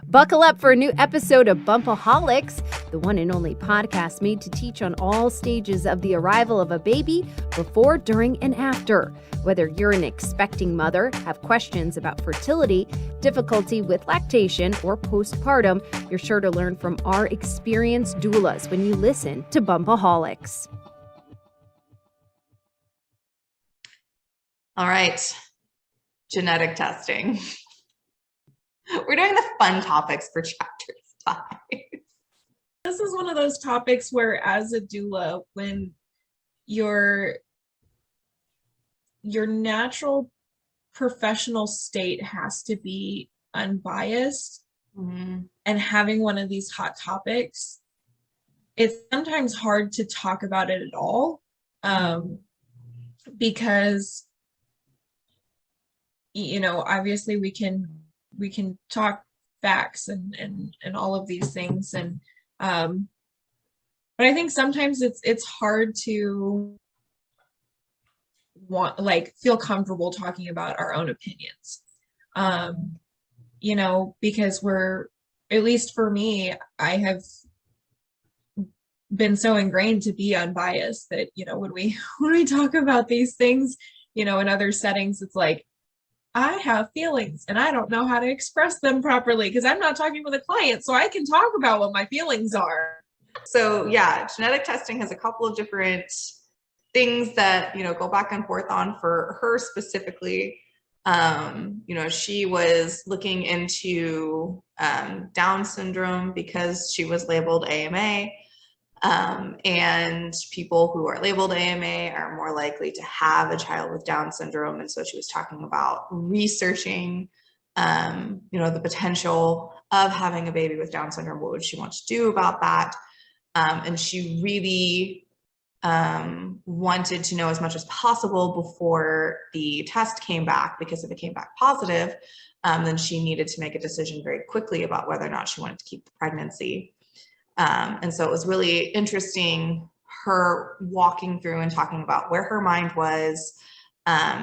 Buckle up for a new episode of Bumpaholics, the one and only podcast made to teach on all stages of the arrival of a baby, before, during, and after. Whether you're an expecting mother, have questions about fertility, difficulty with lactation, or postpartum, you're sure to learn from our experienced doulas when you listen to Bumpaholics. All right, genetic testing. We're doing the fun topics for chapter 5. This is one of those topics where, as a doula, when your natural professional state has to be unbiased, and having one of these hot topics, it's sometimes hard to talk about it at all, because, you know, obviously we can talk facts and all of these things, and but I think sometimes it's hard to feel comfortable talking about our own opinions, you know, because we're, at least for me, I have been so ingrained to be unbiased that, you know, when we talk about these things, you know, in other settings, it's like, I have feelings and I don't know how to express them properly because I'm not talking with a client, so I can talk about what my feelings are. So yeah, genetic testing has a couple of different things that, you know, go back and forth on. For her specifically, you know, she was looking into Down syndrome because she was labeled AMA. And people who are labeled AMA are more likely to have a child with Down syndrome. And so she was talking about researching, you know, the potential of having a baby with Down syndrome. What would she want to do about that? And she really wanted to know as much as possible before the test came back, because if it came back positive, then she needed to make a decision very quickly about whether or not she wanted to keep the pregnancy. And so it was really interesting, her walking through and talking about where her mind was.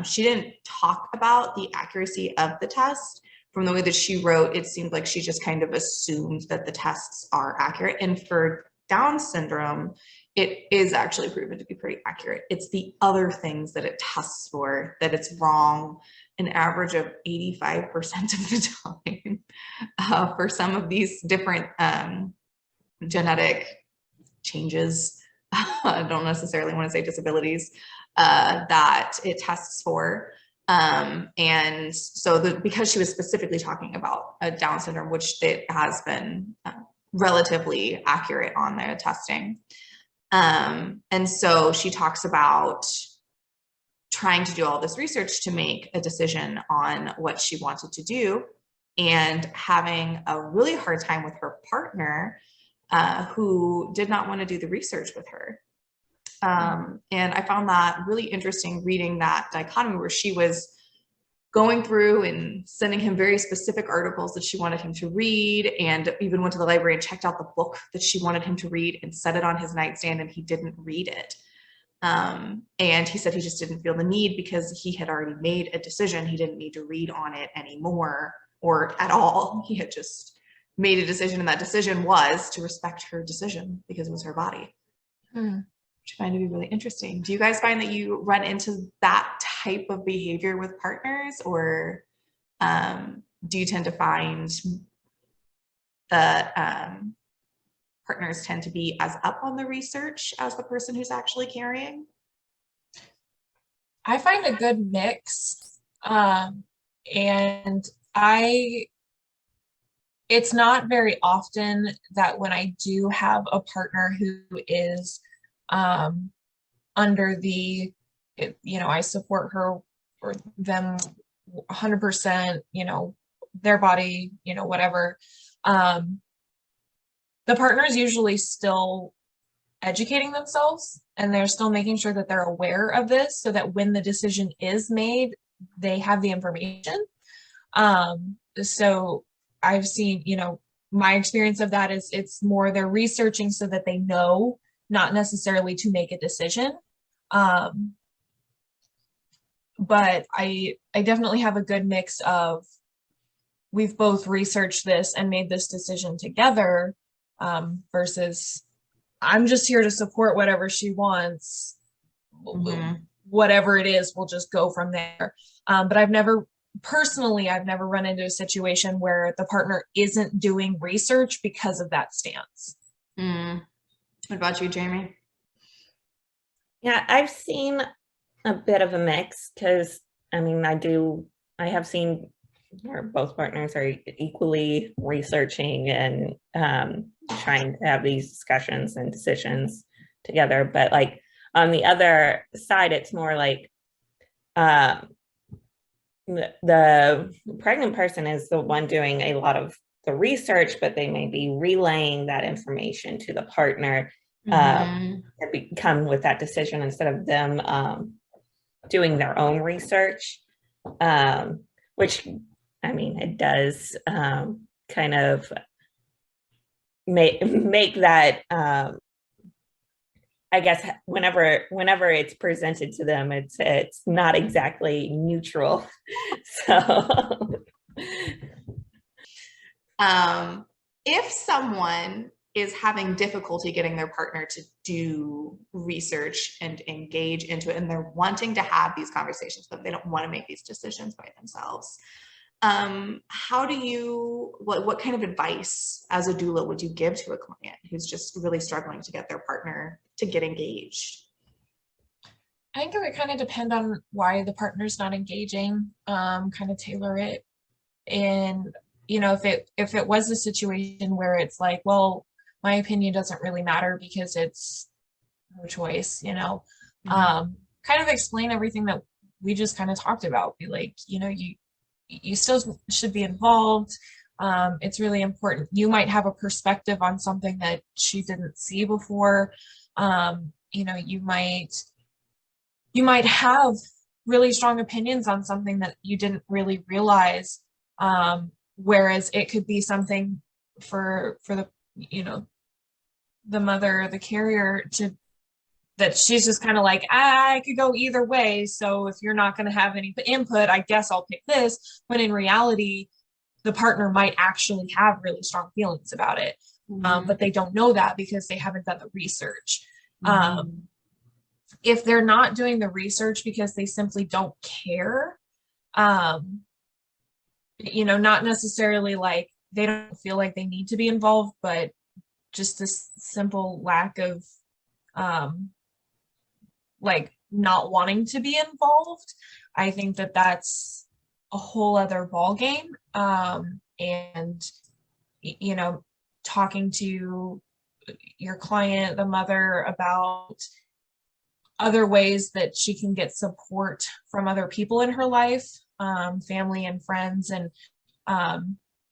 She didn't talk about the accuracy of the test. From the way that she wrote, it seemed like she just kind of assumed that the tests are accurate. And for Down syndrome, it is actually proven to be pretty accurate. It's the other things that it tests for that it's wrong an average of 85% of the time for some of these different genetic changes. I don't necessarily want to say disabilities that it tests for. And so because she was specifically talking about Down syndrome, which it has been relatively accurate on their testing. And so she talks about trying to do all this research to make a decision on what she wanted to do, and having a really hard time with her partner, who did not want to do the research with her. And I found that really interesting, reading that dichotomy where she was going through and sending him very specific articles that she wanted him to read, and even went to the library and checked out the book that she wanted him to read and set it on his nightstand, and he didn't read it. And he said he just didn't feel the need because he had already made a decision. He didn't need to read on it anymore or at all. He had just made a decision, and that decision was to respect her decision because it was her body. Which I find to be really interesting. Do you guys find that you run into that type of behavior with partners, or do you tend to find that partners tend to be as up on the research as the person who's actually carrying? I find a good mix, and it's not very often that when I do have a partner who is under the, you know, I support her or them 100%, you know, their body, you know, whatever. The partner is usually still educating themselves, and they're still making sure that they're aware of this so that when the decision is made, they have the information. So I've seen, you know, my experience of that is it's more they're researching so that they know, not necessarily to make a decision. But I definitely have a good mix of we've both researched this and made this decision together, versus I'm just here to support whatever she wants. Whatever it is, we'll just go from there. But I've never run into a situation where the partner isn't doing research because of that stance. What about you, Jamie? Yeah, I've seen a bit of a mix because I have seen where both partners are equally researching and trying to have these discussions and decisions together. But like on the other side, it's more like the pregnant person is the one doing a lot of the research, but they may be relaying that information to the partner to come with that decision instead of them doing their own research, which it does kind of make that I guess whenever it's presented to them, it's not exactly neutral. So if someone is having difficulty getting their partner to do research and engage into it, and they're wanting to have these conversations, but they don't want to make these decisions by themselves, what kind of advice as a doula would you give to a client who's just really struggling to get their partner to get engaged? I think it would kind of depend on why the partner's not engaging, kind of tailor it. And, if it was a situation where it's like, well, my opinion doesn't really matter because it's her choice, kind of explain everything that we just kind of talked about. Be like, you still should be involved. It's really important. You might have a perspective on something that she didn't see before. You might have really strong opinions on something that you didn't really realize. Whereas it could be something for the, the mother or the carrier that she's just kind of like, I could go either way. So if you're not going to have any input, I guess I'll pick this. When in reality, the partner might actually have really strong feelings about it. But they don't know that because they haven't done the research. If they're not doing the research because they simply don't care, not necessarily like they don't feel like they need to be involved, but just this simple lack of like not wanting to be involved, I think that that's a whole other ball game. And talking to your client, the mother, about other ways that she can get support from other people in her life, family and friends, and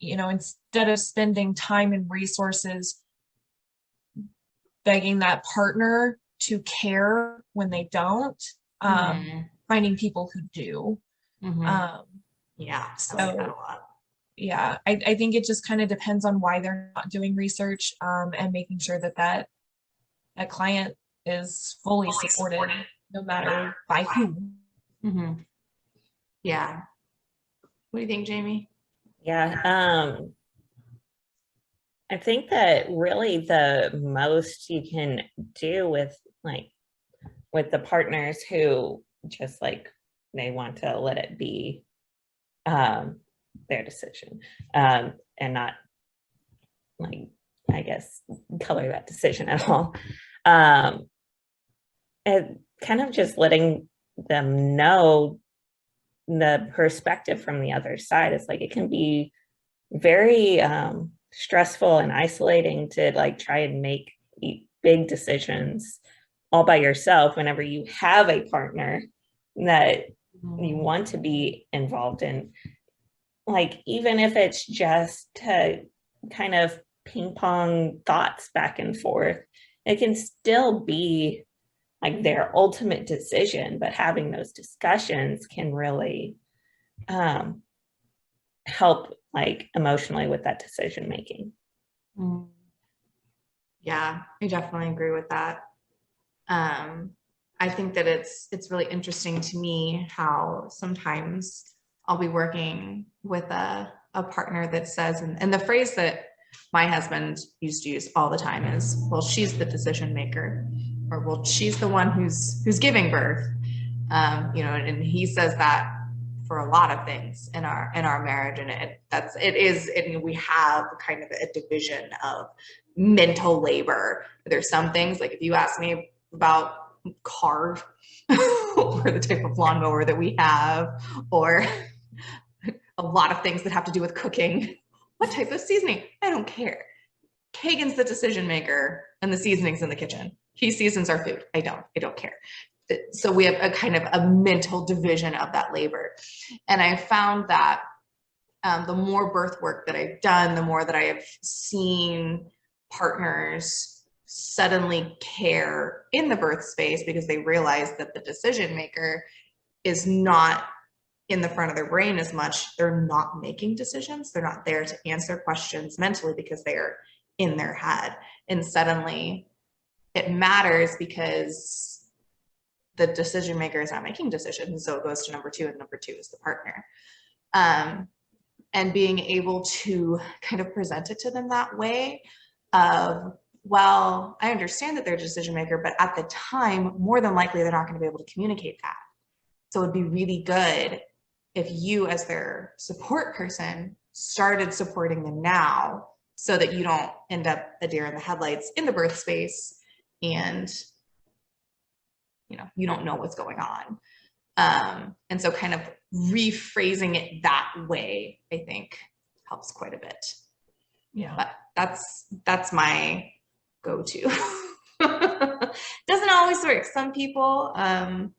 instead of spending time and resources begging that partner to care when they don't, finding people who do. Yeah, so I like that a lot. Yeah, I think it just kind of depends on why they're not doing research, and making sure that client is fully supported, no matter by whom. Yeah. What do you think, Jamie? Yeah, I think that really the most you can do with the partners who just like they want to let it be their decision, and not like, I guess, color that decision at all, and kind of just letting them know the perspective from the other side. Is like it can be very stressful and isolating to like try and make big decisions all by yourself whenever you have a partner that you want to be involved in. Like, even if it's just to kind of ping pong thoughts back and forth, it can still be like their ultimate decision, but having those discussions can really help like emotionally with that decision making. Yeah, I definitely agree with that. I think that it's really interesting to me how sometimes I'll be working with a a partner that says, and the phrase that my husband used to use all the time is, well, she's the decision maker, or well, she's the one who's giving birth. You know, and he says that for a lot of things in our marriage, and we have kind of a division of mental labor. There's some things, like if you ask me about cars or the type of lawnmower that we have, or a lot of things that have to do with cooking, what type of seasoning, I don't care. Kagan's the decision maker, and the seasoning's in the kitchen. He seasons our food. I don't care. So we have a kind of a mental division of that labor. And I found that the more birth work that I've done, the more that I have seen partners suddenly care in the birth space, because they realize that the decision maker is not in the front of their brain as much. They're not making decisions. They're not there to answer questions mentally because they're in their head. And suddenly it matters because the decision maker is not making decisions. So it goes to number two, and number two is the partner. And being able to kind of present it to them that way of, well, I understand that they're a decision maker, but at the time, more than likely, they're not going to be able to communicate that. So it'd be really good if you, as their support person, started supporting them now, so that you don't end up a deer in the headlights in the birth space, and you don't know what's going on. And so kind of rephrasing it that way, I think, helps quite a bit. Yeah. But that's my go-to. Doesn't always work. Some people, they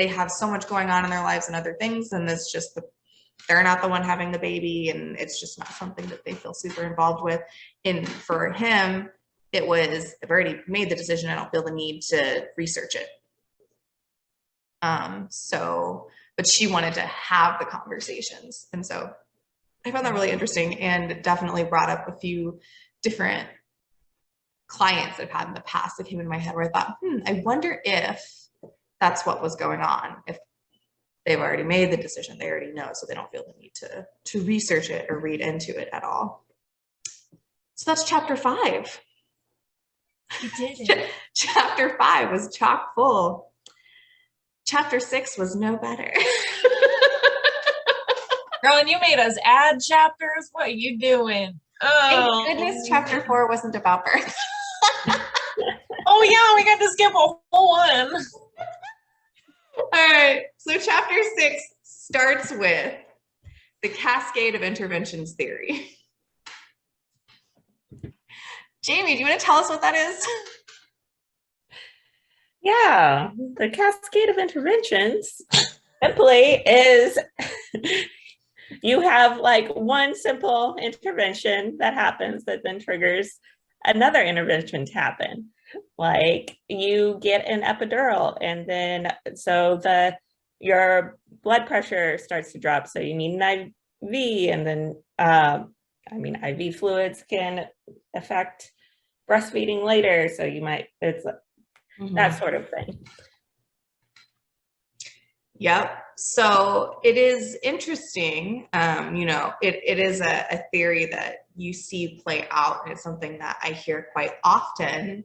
have so much going on in their lives and other things, and it's just they're not the one having the baby, and it's just not something that they feel super involved with. And for him, it was, I've already made the decision. I don't feel the need to research it. But she wanted to have the conversations. And so I found that really interesting, and definitely brought up a few different clients that I've had in the past that came in my head where I thought, I wonder if that's what was going on. If they've already made the decision, they already know, so they don't feel the need to research it or read into it at all. So that's chapter 5. You did it. Chapter 5 was chock full. Chapter 6 was no better. Girl, and you made us add chapters. What are you doing? Oh, Thank goodness chapter 4 wasn't about birth. Oh yeah, we got to skip a whole one. All right, so chapter 6 starts with the cascade of interventions theory. Jamie, do you want to tell us what that is? Yeah, the cascade of interventions simply is you have like one simple intervention that happens that then triggers another intervention to happen. Like you get an epidural, and then your blood pressure starts to drop, so you need an IV, and then IV fluids can affect breastfeeding later, so it's that sort of thing. Yep. So it is interesting. It is a theory that you see play out, and it's something that I hear quite often.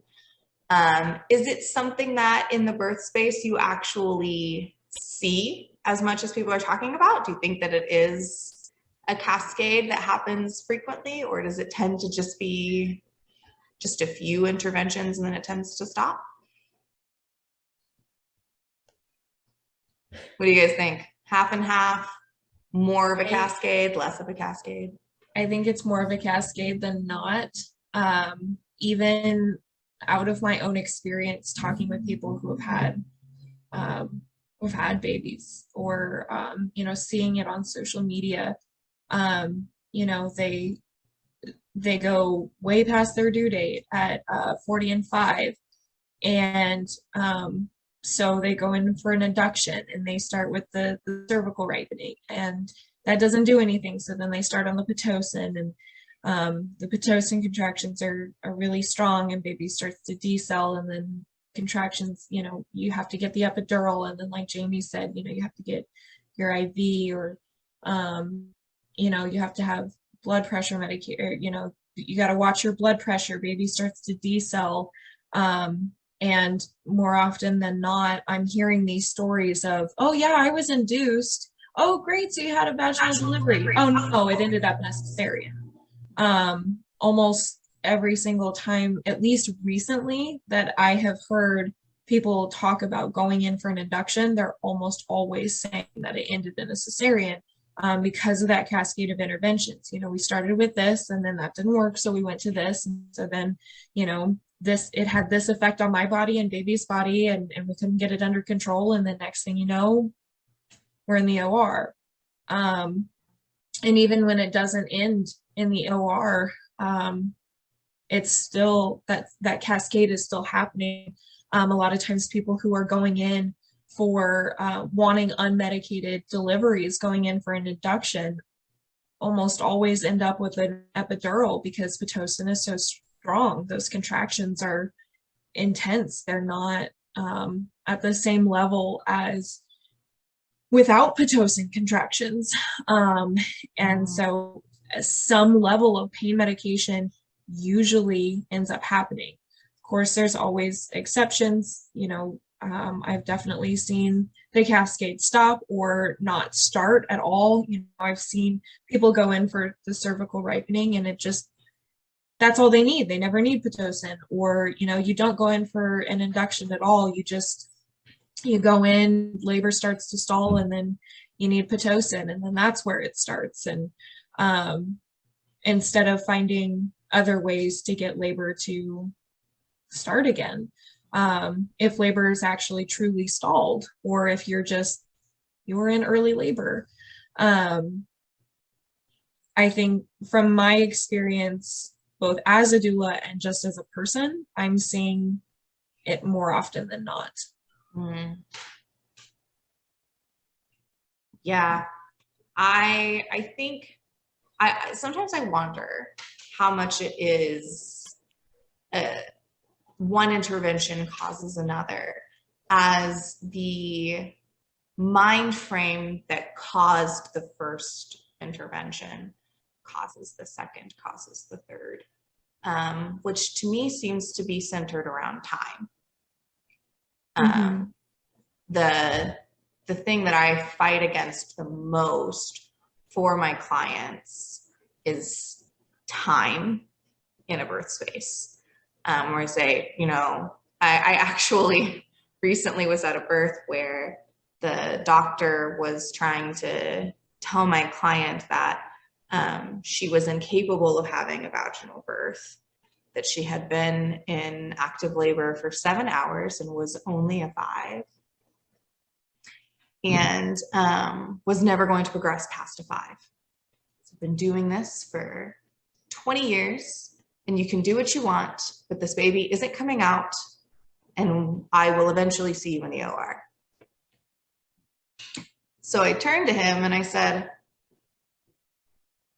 Is it something that in the birth space you actually see as much as people are talking about? Do you think that it is a cascade that happens frequently, or does it tend to just be just a few interventions and then it tends to stop? What do you guys think? Half and half? More of a cascade? Less of a cascade? I think it's more of a cascade than not. Even out of my own experience, talking with people who have had babies, or seeing it on social media, they go way past their due date at 40 and 5, and so they go in for an induction, and they start with the cervical ripening, and that doesn't do anything. So then they start on the Pitocin, and the Pitocin contractions are really strong, and baby starts to decel, and then contractions, you have to get the epidural, and then like Jamie said, you have to get your IV, or You know, you have to have blood pressure medication, you know, you got to watch your blood pressure. Baby starts to decel. And more often than not, I'm hearing these stories of, oh yeah, I was induced. Oh, great. So you had a vaginal delivery. Oh no, it ended up in a cesarean. Almost every single time, at least recently, that I have heard people talk about going in for an induction, they're almost always saying that it ended in a cesarean. Because of that cascade of interventions. You know, we started with this and then that didn't work, so we went to this. And so then, you know, it had this effect on my body and baby's body, and we couldn't get it under control. And the next thing you know, we're in the OR. And even when it doesn't end in the OR, it's still, that cascade is still happening. A lot of times people who are going in for wanting unmedicated deliveries, going in for an induction, almost always end up with an epidural because Pitocin is so strong. Those contractions are intense. They're not at the same level as without Pitocin contractions. And so some level of pain medication usually ends up happening. Of course, there's always exceptions. You know, I've definitely seen the cascade stop or not start at all. You know, I've seen people go in for the cervical ripening and it just, that's all they need. They never need Pitocin. Or, you know, you don't go in for an induction at all. You go in, labor starts to stall, and then you need Pitocin, and then that's where it starts. And instead of finding other ways to get labor to start again, if labor is actually truly stalled, or if you're in early labor. I think from my experience, both as a doula and just as a person, I'm seeing it more often than not. Yeah, I think sometimes I wonder how much it is one intervention causes another, as the mind frame that caused the first intervention causes the second, causes the third, which to me seems to be centered around time. The thing that I fight against the most for my clients is time in a birth space. Where I say, you know, I actually recently was at a birth where the doctor was trying to tell my client that she was incapable of having a vaginal birth, that she had been in active labor for 7 hours and was only a 5, and was never going to progress past a 5. So I've been doing this for 20 years. And you can do what you want, but this baby isn't coming out, and I will eventually see you in the OR. So I turned to him and I said,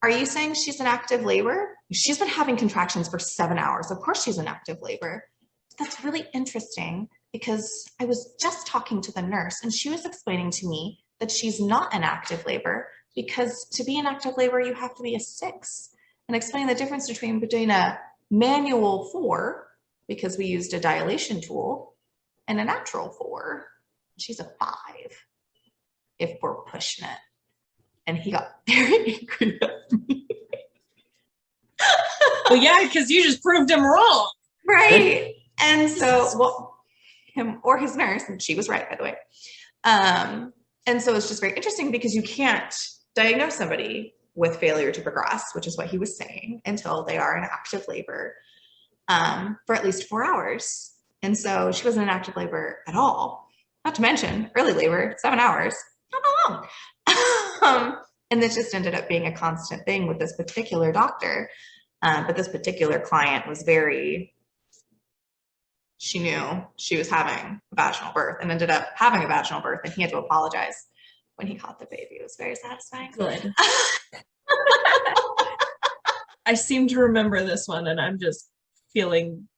are you saying she's in active labor? She's been having contractions for 7 hours. Of course she's in active labor. That's really interesting, because I was just talking to the nurse and she was explaining to me that she's not in active labor, because to be in active labor, you have to be a 6. And explain the difference between a manual 4, because we used a dilation tool, and a natural 4. She's a 5 if we're pushing it. And he got very angry at me. Well, yeah, because you just proved him wrong. Right. And so, well, him or his nurse, and she was right, by the way. And so it's just very interesting, because you can't diagnose somebody with failure to progress, which is what he was saying, until they are in active labor for at least 4 hours. And so she wasn't in active labor at all. Not to mention early labor, 7 hours, not that long. And this just ended up being a constant thing with this particular doctor. But this particular client was she knew she was having a vaginal birth and ended up having a vaginal birth, and he had to apologize when he caught the baby. It was very satisfying. Good. I seem to remember this one, and I'm just feeling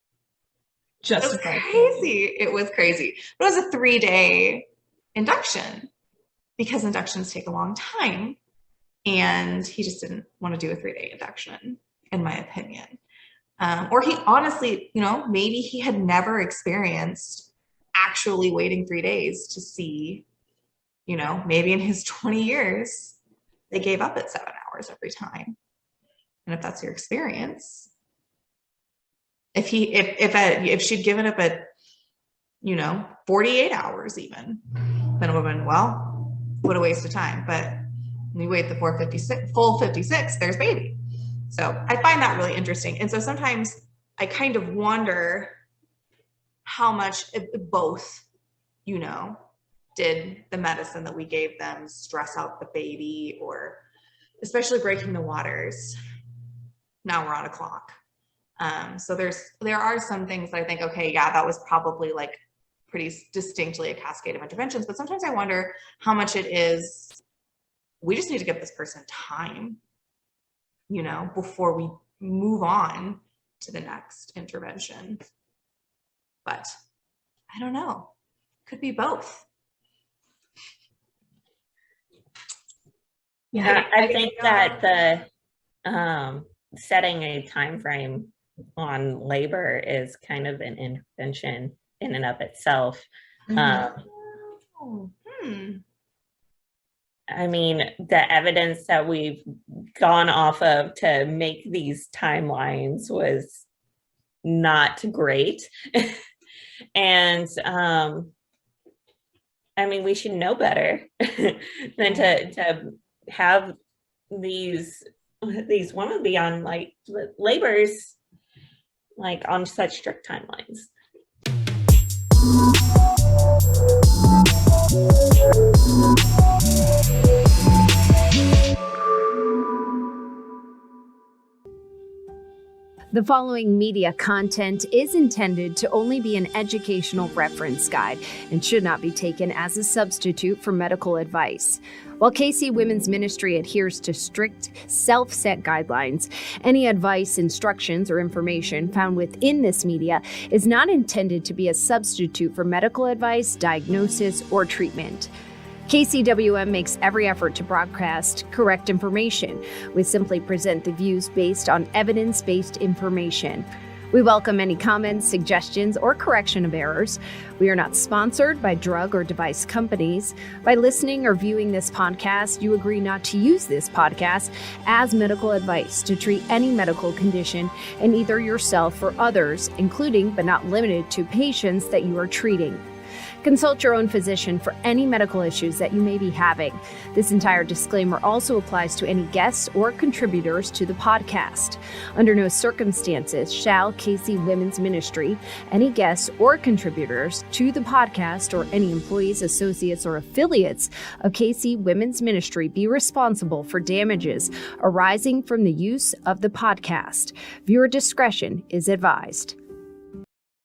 justified. It was crazy. It was crazy. But it was a 3-day induction, because inductions take a long time. and he just didn't want to do a 3-day induction, in my opinion. Or he honestly, maybe he had never experienced actually waiting 3 days to see, maybe in his 20 years, they gave up at 7 hours every time. And if that's your experience, if she'd given up at, 48 hours even, then it would have been, well, what a waste of time. But when you wait the full 56, there's baby. So I find that really interesting. And so sometimes I kind of wonder how much both, did the medicine that we gave them stress out the baby, or especially breaking the waters. Now we're on a clock. So there are some things that I think, okay, yeah, that was probably like pretty distinctly a cascade of interventions. But sometimes I wonder how much it is, we just need to give this person time, before we move on to the next intervention. But I don't know. Could be both. Yeah, I think that the setting a time frame on labor is kind of an intervention in and of itself. I mean, the evidence that we've gone off of to make these timelines was not great. And I mean, we should know better than to have these women be on like labors like on such strict timelines. The following media content is intended to only be an educational reference guide and should not be taken as a substitute for medical advice. While KC Women's Ministry adheres to strict self-set guidelines, any advice, instructions, or information found within this media is not intended to be a substitute for medical advice, diagnosis, or treatment. KCWM makes every effort to broadcast correct information. We simply present the views based on evidence-based information. We welcome any comments, suggestions, or correction of errors. We are not sponsored by drug or device companies. By listening or viewing this podcast, you agree not to use this podcast as medical advice to treat any medical condition in either yourself or others, including but not limited to patients that you are treating. Consult your own physician for any medical issues that you may be having. This entire disclaimer also applies to any guests or contributors to the podcast. Under no circumstances shall KC Women's Ministry, any guests or contributors to the podcast, or any employees, associates, or affiliates of KC Women's Ministry be responsible for damages arising from the use of the podcast. Viewer discretion is advised.